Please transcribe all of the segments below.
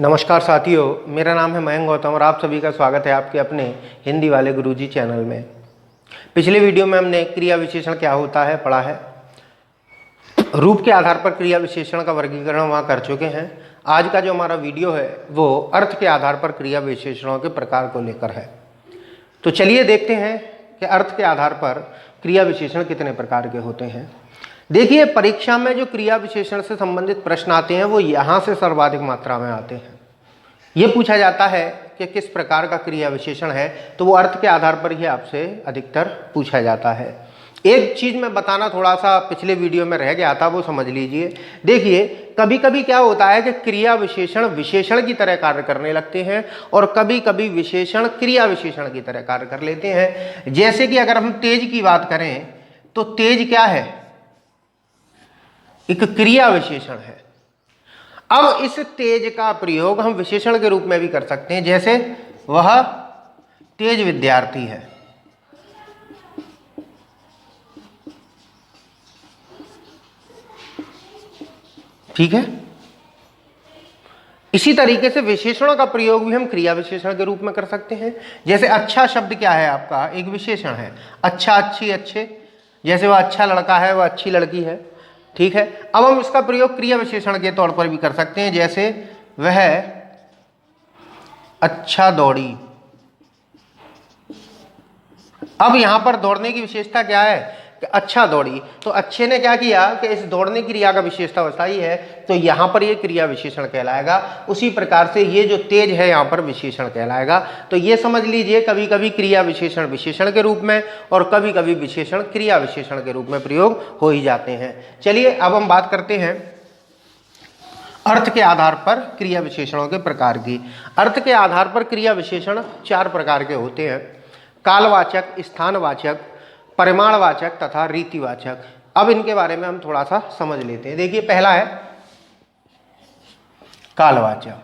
नमस्कार साथियों, मेरा नाम है मयंक गौतम और आप सभी का स्वागत है आपके अपने हिंदी वाले गुरुजी चैनल में। पिछले वीडियो में हमने क्रिया विशेषण क्या होता है पढ़ा है। रूप के आधार पर क्रिया विशेषण का वर्गीकरण वहाँ कर चुके हैं। आज का जो हमारा वीडियो है वो अर्थ के आधार पर क्रिया विशेषणों के प्रकार को लेकर है। तो चलिए देखते हैं कि अर्थ के आधार पर क्रिया विशेषण कितने प्रकार के होते हैं। देखिए, परीक्षा में जो क्रिया विशेषण से संबंधित प्रश्न आते हैं वो यहाँ से सर्वाधिक मात्रा में आते हैं। ये पूछा जाता है कि किस प्रकार का क्रिया विशेषण है, तो वो अर्थ के आधार पर ही आपसे अधिकतर पूछा जाता है। एक चीज़ मैं बताना थोड़ा सा पिछले वीडियो में रह गया था, वो समझ लीजिए। देखिए, कभी कभी क्या होता है कि क्रिया विशेषण विशेषण की तरह कार्य करने लगते हैं और कभी कभी विशेषण क्रिया विशेषण की तरह कार्य कर लेते हैं। जैसे कि अगर हम तेज की बात करें तो तेज क्या है? एक क्रिया विशेषण है। अब इस तेज का प्रयोग हम विशेषण के रूप में भी कर सकते हैं, जैसे वह तेज विद्यार्थी है। ठीक है। इसी तरीके से विशेषणों का प्रयोग भी हम क्रिया विशेषण के रूप में कर सकते हैं। जैसे अच्छा शब्द क्या है आपका? एक विशेषण है। अच्छा, अच्छी, अच्छे। जैसे वह अच्छा लड़का है, वह अच्छी लड़की है। ठीक है। अब हम इसका प्रयोग क्रिया विशेषण के तौर पर भी कर सकते हैं, जैसे वह अच्छा दौड़ी। अब यहां पर दौड़ने की विशेषता क्या है कि अच्छा दौड़ी, तो अच्छे ने क्या किया कि इस दौड़ने की क्रिया का विशेषता बताई है, तो यहां पर ये क्रिया विशेषण कहलाएगा। उसी प्रकार से ये जो तेज है यहां पर विशेषण कहलाएगा। तो ये समझ लीजिए, कभी कभी क्रिया विशेषण विशेषण के रूप में और कभी कभी विशेषण क्रिया विशेषण के रूप में प्रयोग हो ही जाते हैं। चलिए अब हम बात करते हैं अर्थ के आधार पर क्रिया विशेषणों के प्रकार की। अर्थ के आधार पर क्रिया विशेषण 4 प्रकार के होते हैं: कालवाचक, स्थानवाचक, परिमाणवाचक तथा रीतिवाचक। अब इनके बारे में हम थोड़ा सा समझ लेते हैं। देखिए, पहला है कालवाचक।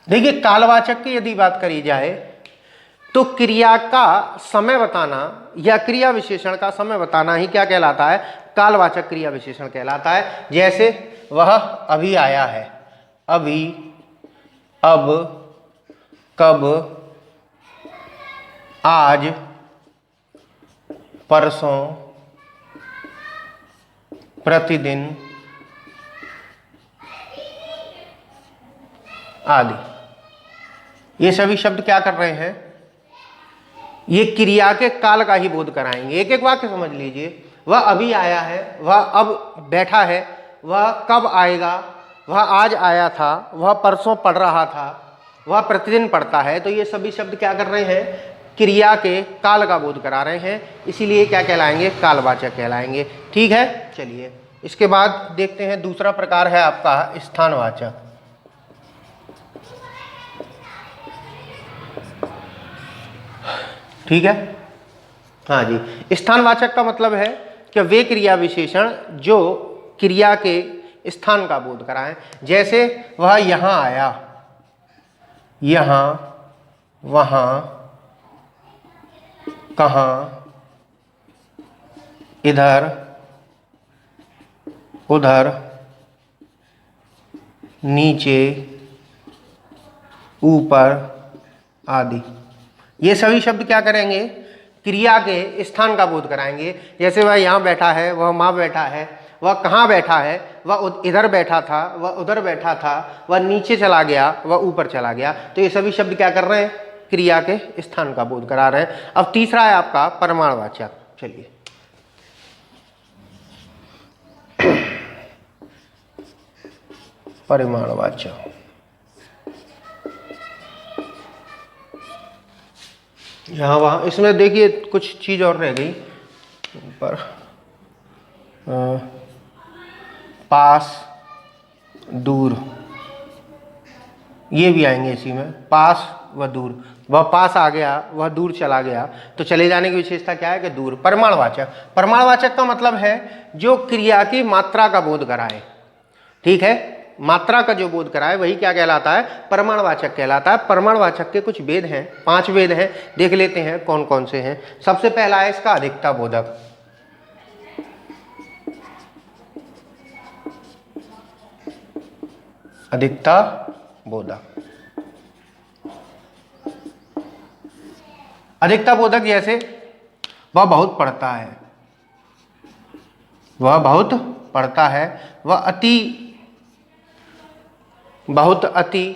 देखिए, कालवाचक की यदि बात करी जाए तो क्रिया का समय बताना या क्रिया विशेषण का समय बताना ही क्या कहलाता है? कालवाचक क्रिया विशेषण कहलाता है। जैसे वह अभी आया है, अभी, अब, कब, आज, परसों, प्रतिदिन आदि। ये सभी शब्द क्या कर रहे हैं? ये क्रिया के काल का ही बोध कराएंगे। एक एक वाक्य समझ लीजिए। वह अभी आया है, वह अब बैठा है, वह कब आएगा, वह आज आया था, वह परसों पढ़ रहा था, वह प्रतिदिन पढ़ता है। तो ये सभी शब्द क्या कर रहे हैं? क्रिया के काल का बोध करा रहे हैं। इसीलिए क्या कहलाएंगे? कालवाचक कहलाएंगे। ठीक है। चलिए इसके बाद देखते हैं, दूसरा प्रकार है आपका स्थानवाचक। ठीक है। हाँ जी, स्थानवाचक का मतलब है कि वे क्रिया विशेषण जो क्रिया के स्थान का बोध कराएं। जैसे वह यहाँ आया, यहाँ, वहाँ, कहाँ, इधर, उधर, नीचे, ऊपर आदि। ये सभी शब्द क्या करेंगे? क्रिया के स्थान का बोध कराएंगे। जैसे वह यहाँ बैठा है, वह वहाँ बैठा है, वह कहाँ बैठा है, वह इधर बैठा था, वह उधर बैठा था, वह नीचे चला गया, वह ऊपर चला गया। तो ये सभी शब्द क्या कर रहे हैं? क्रिया के स्थान का बोध करा रहे हैं। अब तीसरा है आपका परिमाणवाचक। चलिए परिमाणवाचक। यहाँ वहाँ इसमें देखिए कुछ चीज़ और रह गई ऊपर। पास, दूर, ये भी आएंगे इसी में। पास व दूर, वह पास आ गया, वह दूर चला गया। तो चले जाने की विशेषता क्या है कि दूर। परिमाणवाचक, परिमाणवाचक का मतलब है जो क्रिया की मात्रा का बोध कराए। ठीक है, मात्रा का जो बोध कराए वही क्या कहलाता है? परिमाणवाचक कहलाता है। परिमाणवाचक के कुछ भेद हैं, 5 भेद हैं, देख लेते हैं कौन कौन से हैं। सबसे पहला है इसका अधिकता बोधक। अधिकता बोधक। अधिकता बोधक जैसे वह बहुत पढ़ता है, वह बहुत पढ़ता है, वह अति, बहुत अति,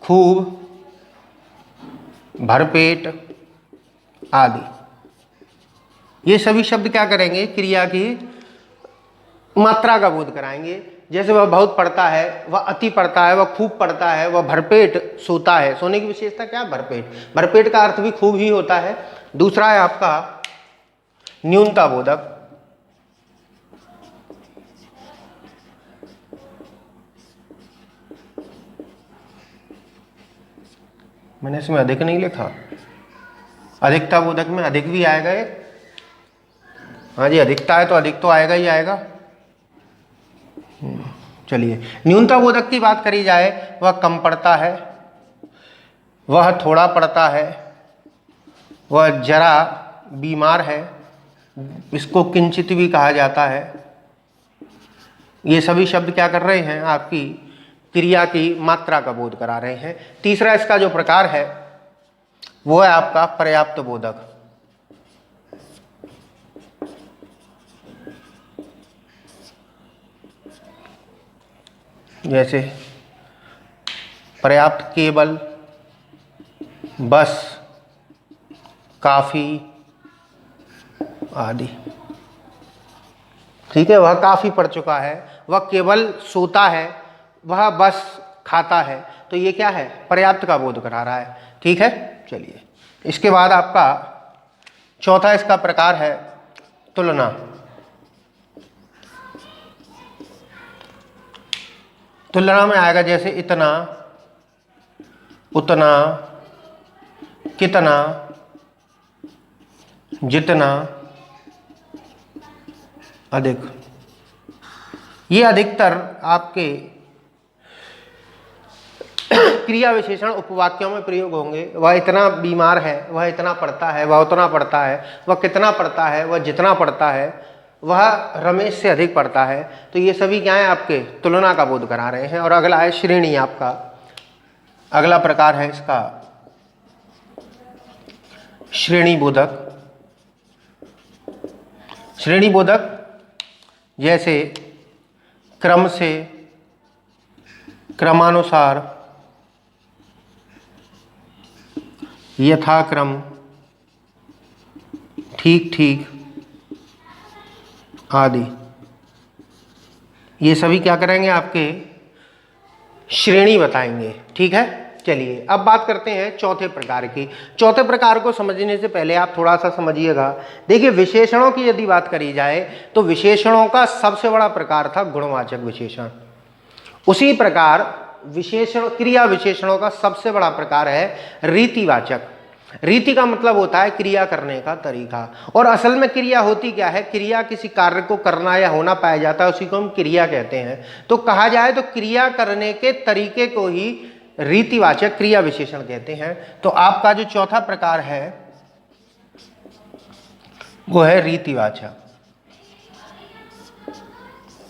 खूब, भरपेट आदि। ये सभी शब्द क्या करेंगे, क्रिया की मात्रा का बोध कराएंगे। जैसे वह बहुत पढ़ता है, वह अति पढ़ता है, वह खूब पढ़ता है, वह भरपेट सोता है। सोने की विशेषता क्या है, भरपेट। भरपेट का अर्थ भी खूब ही होता है। दूसरा है आपका न्यूनता बोधक। मैंने इसमें अधिक नहीं लिखा, अधिकता बोधक में अधिक भी आएगा एक। हाँ जी, अधिकता है तो अधिक तो आएगा ही आएगा। चलिए, न्यूनता बोधक की बात करी जाए, वह कम पढ़ता है, वह थोड़ा पढ़ता है, वह जरा बीमार है, इसको किंचित भी कहा जाता है। ये सभी शब्द क्या कर रहे हैं, आपकी क्रिया की मात्रा का बोध करा रहे हैं। तीसरा इसका जो प्रकार है वो है आपका पर्याप्त बोधक। जैसे पर्याप्त, केवल, बस, काफी आदि। ठीक है, वह काफी पढ़ चुका है, वह केवल सोता है, वह बस खाता है। तो ये क्या है, पर्याप्त का बोध करा रहा है। ठीक है, चलिए इसके बाद आपका चौथा इसका प्रकार है तुलना। तुलना में आएगा जैसे इतना, उतना, कितना, जितना, अधिक। ये अधिकतर आपके क्रिया विशेषण उपवाक्यों में प्रयोग होंगे। वह इतना बीमार है, वह इतना पढ़ता है, वह उतना पढ़ता है, वह कितना पढ़ता है, वह जितना पढ़ता है, वह रमेश से अधिक पढ़ता है। तो ये सभी क्या है, आपके तुलना का बोध करा रहे हैं। और अगला है श्रेणी। आपका अगला प्रकार है इसका श्रेणी बोधक। श्रेणी बोधक जैसे क्रम से, क्रमानुसार, यथाक्रम, ठीक ठीक आदि। ये सभी क्या करेंगे, आपके श्रेणी बताएंगे। ठीक है, चलिए अब बात करते हैं चौथे प्रकार की। चौथे प्रकार को समझने से पहले आप थोड़ा सा समझिएगा। देखिए, विशेषणों की यदि बात करी जाए तो विशेषणों का सबसे बड़ा प्रकार था गुणवाचक विशेषण। उसी प्रकार विशेषण, क्रिया विशेषणों का सबसे बड़ा प्रकार है रीतिवाचक। रीति का मतलब होता है क्रिया करने का तरीका। और असल में क्रिया होती क्या है, क्रिया किसी कार्य को करना या होना पाया जाता है, उसी को हम क्रिया कहते हैं। तो कहा जाए तो क्रिया करने के तरीके को ही रीतिवाचक क्रिया विशेषण कहते हैं। तो आपका जो चौथा प्रकार है वो है रीतिवाचक।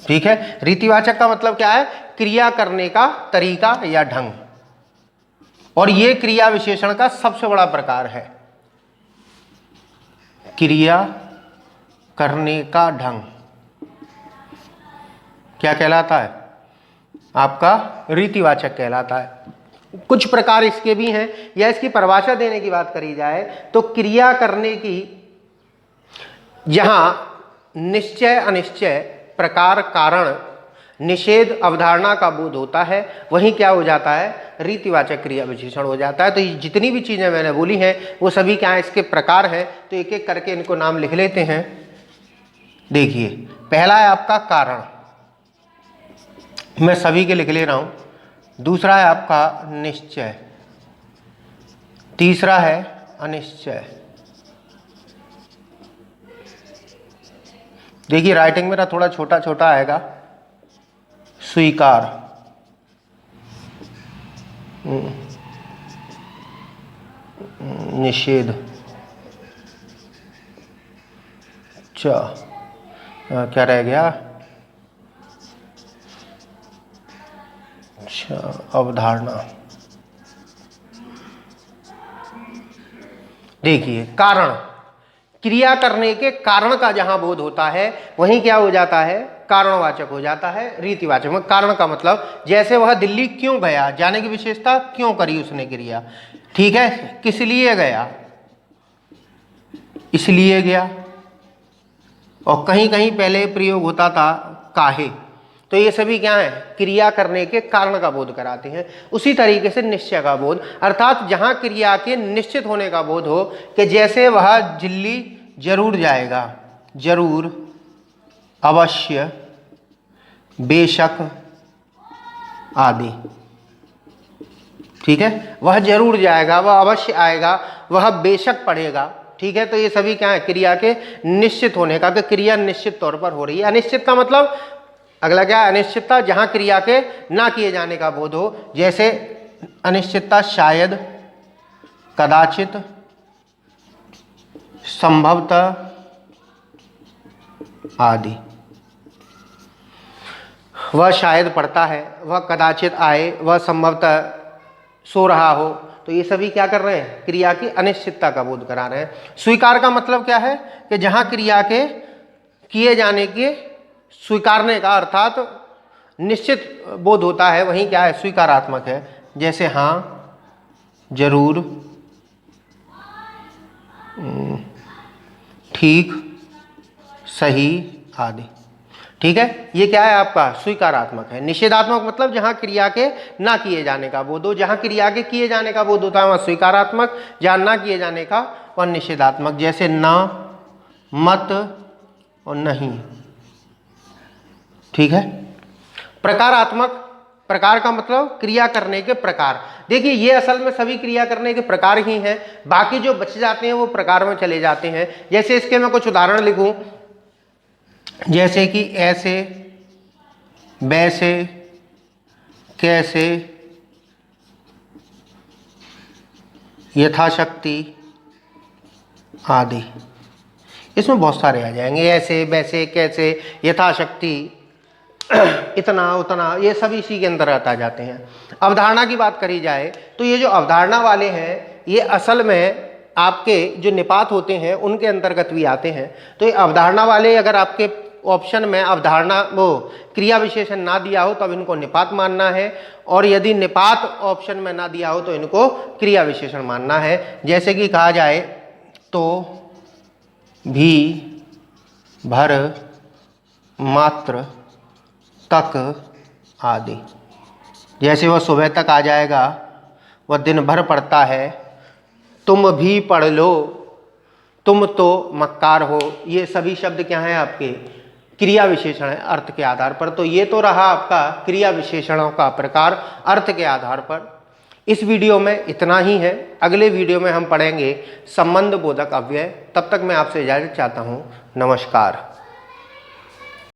ठीक है, रीतिवाचक का मतलब क्या है, क्रिया करने का तरीका या ढंग। और ये क्रिया विशेषण का सबसे बड़ा प्रकार है, क्रिया करने का ढंग। क्या कहलाता है, आपका रीतिवाचक कहलाता है। कुछ प्रकार इसके भी हैं, या इसकी परिभाषा देने की बात करी जाए तो क्रिया करने की जहां निश्चय, अनिश्चय, प्रकार, कारण, निषेध, अवधारणा का बोध होता है, वहीं क्या हो जाता है, रीतिवाचक क्रिया विशेषण हो जाता है। तो ये जितनी भी चीजें मैंने बोली हैं वो सभी क्या है, इसके प्रकार हैं। तो एक एक करके इनको नाम लिख लेते हैं। देखिए, पहला है आपका कारण, मैं सभी के लिख ले रहा हूं। दूसरा है आपका निश्चय, तीसरा है अनिश्चय। देखिए, राइटिंग मेरा थोड़ा छोटा छोटा आएगा। स्वीकार, निषेध, क्या रह गया, अच्छा, अवधारणा। देखिए, कारण, क्रिया करने के कारण का जहां बोध होता है वहीं क्या हो जाता है, कारणवाचक हो जाता है, रीतिवाचक में। कारण का मतलब जैसे वह दिल्ली क्यों गया, जाने की विशेषता, क्यों करी उसने क्रिया, ठीक है। किस लिए गया, इसलिए गया। और कहीं कहीं पहले प्रयोग होता था काहे। तो ये सभी क्या है, क्रिया करने के कारण का बोध कराते हैं। उसी तरीके से निश्चय का बोध, अर्थात जहां क्रिया के निश्चित होने का बोध हो कि जैसे वह दिल्ली जरूर जाएगा, जरूर, अवश्य, बेशक आदि, ठीक है। वह जरूर जाएगा, वह अवश्य आएगा, वह बेशक पढ़ेगा, ठीक है। तो ये सभी क्या है, क्रिया के निश्चित होने का, कि क्रिया निश्चित तौर पर हो रही है। अनिश्चित का मतलब अगला क्या है, अनिश्चितता, जहां क्रिया के ना किए जाने का बोध हो, जैसे अनिश्चितता शायद, कदाचित, संभवतः आदि। वह शायद पढ़ता है, वह कदाचित आए, वह संभवतः सो रहा हो। तो ये सभी क्या कर रहे हैं, क्रिया की अनिश्चितता का बोध करा रहे हैं। स्वीकार का मतलब क्या है, कि जहां क्रिया के किए जाने के स्वीकारने का, अर्थात निश्चित बोध होता है, वहीं क्या है, स्वीकारात्मक है। जैसे हाँ, जरूर, ठीक, सही आदि, ठीक है। ये क्या है आपका, स्वीकारात्मक है। निषेधात्मक मतलब जहां क्रिया के ना किए जाने का बोध हो। जहां क्रिया के किए जाने का बोध होता है वह स्वीकारात्मक, जहां ना किए जाने का वह निषेधात्मक। जैसे न, मत और नहीं, ठीक है। प्रकारात्मक, प्रकार का मतलब क्रिया करने के प्रकार। देखिए, ये असल में सभी क्रिया करने के प्रकार ही हैं, बाकी जो बच जाते हैं वो प्रकार में चले जाते हैं। जैसे इसके मैं कुछ उदाहरण लिखूं, जैसे कि ऐसे, वैसे, कैसे, यथाशक्ति आदि। इसमें बहुत सारे आ जाएंगे, ऐसे, वैसे, कैसे, यथाशक्ति, इतना, उतना, ये सभी इसी के अंदर आ जाते हैं। अवधारणा की बात करी जाए तो ये जो अवधारणा वाले हैं, ये असल में आपके जो निपात होते हैं उनके अंतर्गत भी आते हैं। तो ये अवधारणा वाले, अगर आपके ऑप्शन में अवधारणा वो क्रिया विशेषण ना दिया हो तब इनको निपात मानना है, और यदि निपात ऑप्शन में ना दिया हो तो इनको क्रिया विशेषण मानना है। जैसे कि कहा जाए तो, भी, भर, मात्र, तक आदि। जैसे वह सुबह तक आ जाएगा, वह दिन भर पढ़ता है, तुम भी पढ़ लो, तुम तो मक्कार हो। ये सभी शब्द क्या हैं आपके, क्रिया विशेषण है अर्थ के आधार पर। तो ये तो रहा आपका क्रिया विशेषणों का प्रकार अर्थ के आधार पर। इस वीडियो में इतना ही है। अगले वीडियो में हम पढ़ेंगे संबंध बोधक अव्यय। तब तक मैं आपसे इजाजत चाहता हूँ। नमस्कार।